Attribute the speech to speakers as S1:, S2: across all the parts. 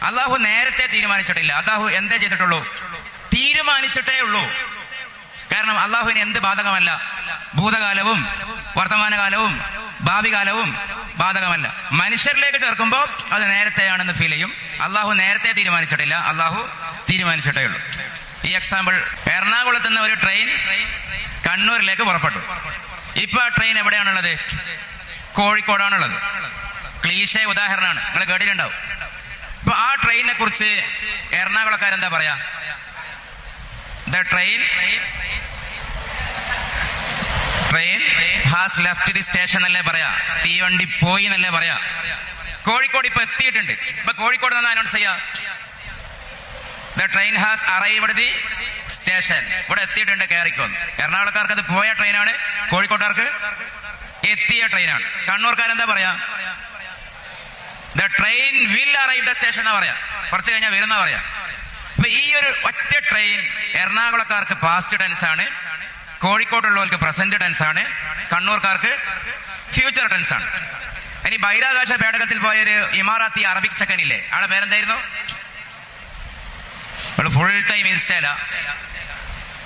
S1: അള്ളാഹു നേരത്തെ തീരുമാനിച്ചിട്ടില്ല. അള്ളാഹു എന്തേ ചെയ്തിട്ടുള്ളൂ? തീരുമാനിച്ചിട്ടേ ഉള്ളൂ. കാരണം അള്ളാഹുവിന് എന്ത് ബാധകമല്ല? ഭൂതകാലവും വർത്തമാനകാലവും ഭാവി കാലവും ബാധകമല്ല. മനുഷ്യരിലേക്ക് ചേർക്കുമ്പോൾ അത് നേരത്തെയാണെന്ന് ഫീൽ ചെയ്യും. അള്ളാഹു നേരത്തെ തീരുമാനിച്ചിട്ടില്ല, അള്ളാഹു തീരുമാനിച്ചിട്ടേ ഉള്ളൂ. ഈ എക്സാമ്പിൾ, എറണാകുളത്ത് നിന്ന് ഒരു ട്രെയിൻ കണ്ണൂരിലേക്ക് പുറപ്പെട്ടു. ഇപ്പൊ ആ ട്രെയിൻ എവിടെയാണുള്ളത്? കോഴിക്കോടാണുള്ളത്. ക്ലീശേ ഉദാഹരണമാണ്, നിങ്ങൾ കേട്ടിട്ടുണ്ടാവും. ഇപ്പൊ ആ ട്രെയിനിനെ കുറിച്ച് എറണാകുളക്കാരെന്താ പറയാ? The train has left the station എന്നല്ലേ പറയാ? തീവണ്ടി പോയി എന്നല്ലേ പറയാ? കോഴിക്കോട് ഇപ്പൊ എത്തിയിട്ടുണ്ട്. ഇപ്പൊ കോഴിക്കോട് നിന്ന് അനൗൺസ് ചെയ്യാ, the train has arrived the station. ഇവിടെ എത്തിയിട്ടുണ്ട്, കയറിക്കോന്ന്. എറണാകുളക്കാർക്ക് അത് പോയ ട്രെയിനാണ്, കോഴിക്കോട്ടുകാർക്ക് എത്തിയ ട്രെയിനാണ്. കണ്ണൂർക്കാരെന്താ പറയാ? The train will arrive the station എന്നാ പറയാ, കുറച്ച് കഴിഞ്ഞാൽ വരുന്ന പറയാ. അപ്പൊ ഈ ഒരു ഒറ്റ ട്രെയിൻ എറണാകുളക്കാർക്ക് പാസ്റ്റ് ടെൻസ് ആണ്, കോഴിക്കോട്ടുള്ളവർക്ക് പ്രസന്റ് ടെൻസ് ആണ്, കണ്ണൂർക്കാർക്ക് ഫ്യൂച്ചർ ടെൻസ് ആണ്. ഇനി ബഹിരാകാശ പേടകത്തിൽ പോയൊരു ഇമാറാത്തി അറബിക് ചെക്കനില്ലേ, ആളെ പേരെന്തായിരുന്നു? ഫുൾ ടൈം ഇൻസ്റ്റയിലാ.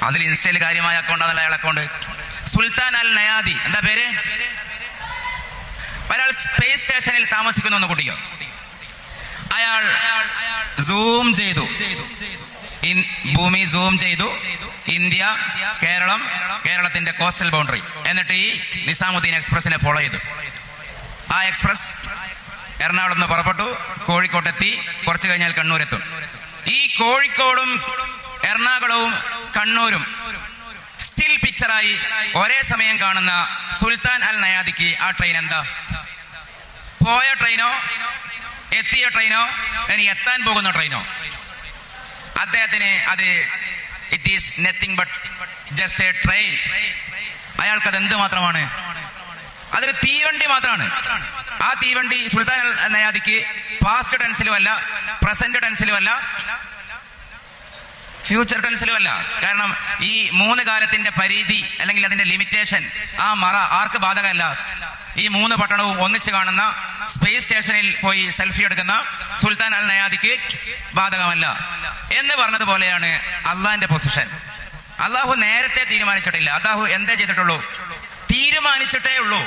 S1: അതിൽ ഇൻസ്റ്റയിൽ കാര്യമായ അക്കൗണ്ടാണല്ല അയാൾ അക്കൗണ്ട്. സുൽത്താൻ അൽ നയാദി, എന്താ പേര്? ഒരാൾ സ്പേസ് സ്റ്റേഷനിൽ താമസിക്കുന്നു എന്ന് കൂട്ടിക്കോ. അയാൾ സൂം ചെയ്തു, ഭൂമി സൂം ചെയ്തു, ഇന്ത്യ, കേരളം, കേരളത്തിന്റെ കോസ്റ്റൽ ബൗണ്ടറി. എന്നിട്ട് ഈ നിസാമുദ്ദീൻ എക്സ്പ്രസിനെ ഫോളോ ചെയ്തു. ആ എക്സ്പ്രസ് എറണാകുളത്ത് നിന്ന് പുറപ്പെട്ടു, കോഴിക്കോട്ടെത്തി, കുറച്ചു കഴിഞ്ഞാൽ കണ്ണൂരെത്തും. ഈ കോഴിക്കോടും എറണാകുളവും കണ്ണൂരും സ്റ്റിൽ പിക്ചറായി ഒരേ സമയം കാണുന്ന സുൽത്താൻ അൽ നയാദിക്ക് ആ ട്രെയിൻ എന്താ? പോയ ട്രെയിനോ, എത്തിയ ട്രെയിനോ, ഇനി എത്താൻ പോകുന്ന ട്രെയിനോ? അദ്ദേഹത്തിന് അത് it is nothing but just a train. അയാൾക്കത് എന്ത് മാത്രമാണ്? അതൊരു തീവണ്ടി മാത്രമാണ്. ആ തീവണ്ടി സുൽത്താൻ അൽ നയാദിക്ക് പാസ്റ്റ് ടെൻസിലും അല്ല, പ്രസന്റ് ടെൻസിലും അല്ല, ഫ്യൂച്ചർ ടെൻസിലും അല്ല. കാരണം ഈ മൂന്ന് കാലത്തിന്റെ പരിധി അല്ലെങ്കിൽ അതിന്റെ ലിമിറ്റേഷൻ, ആ മറ ആർക്ക് ബാധകമല്ല? ഈ മൂന്ന് പട്ടണവും ഒന്നിച്ച് കാണുന്ന സ്പേസ് സ്റ്റേഷനിൽ പോയി സെൽഫി എടുക്കുന്ന സുൽത്താൻ അൽ നയാദിക്ക് ബാധകമല്ല എന്ന് പറഞ്ഞതുപോലെയാണ് അള്ളാന്റെ പൊസിഷൻ. അള്ളാഹു നേരത്തെ തീരുമാനിച്ചിട്ടില്ല, അള്ളാഹു എന്തേ ചെയ്തിട്ടുള്ളൂ? തീരുമാനിച്ചിട്ടേ ഉള്ളൂ.